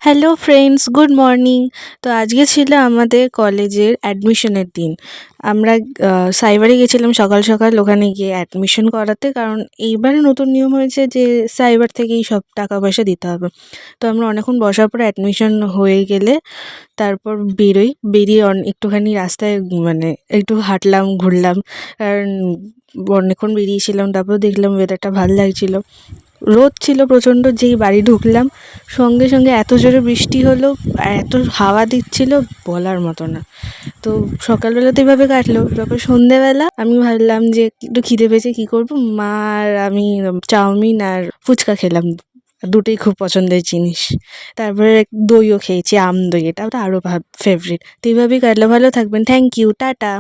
Hello friends, good morning. তো আজকে ছিল আমাদের কলেজের অ্যাডমিশনের দিন। আমরা সাইবারে গেছিলাম সকাল সকাল ওখানে গিয়ে অ্যাডমিশন করাতে, কারণ এইবারে নতুন নিয়ম হয়েছে যে সাইবার থেকেই সব টাকা পয়সা দিতে হবে। তো আমরা অনেকক্ষণ বসার পর অ্যাডমিশন হয়ে গেলে তারপর বেরিয়ে একটুখানি রাস্তায় মানে একটু হাঁটলাম, ঘুরলাম। কারণ অনেকক্ষণ বেরিয়েছিলাম, তারপর দেখলাম ওয়েদারটা ভালো লাগছিল। রোদ ছিল প্রচণ্ড। যেই বাড়ি ঢুকলাম সঙ্গে সঙ্গে এত জোরে বৃষ্টি হলো আর এত হাওয়া দিচ্ছিল, বলার মতো না। তো সকালবেলা তো এভাবে কাটলো। তারপর সন্ধেবেলা আমি ভাবলাম যে একটু খিদে পেয়েছে, কী করবো। মা আর আমি চাউমিন আর ফুচকা খেলাম, দুটোই খুব পছন্দের জিনিস। তারপরে দইও খেয়েছি, আম দই, এটা তো আরও ফেভারিট। তো এইভাবেই কাটলো। ভালো থাকবেন, থ্যাংক ইউ, টাটা।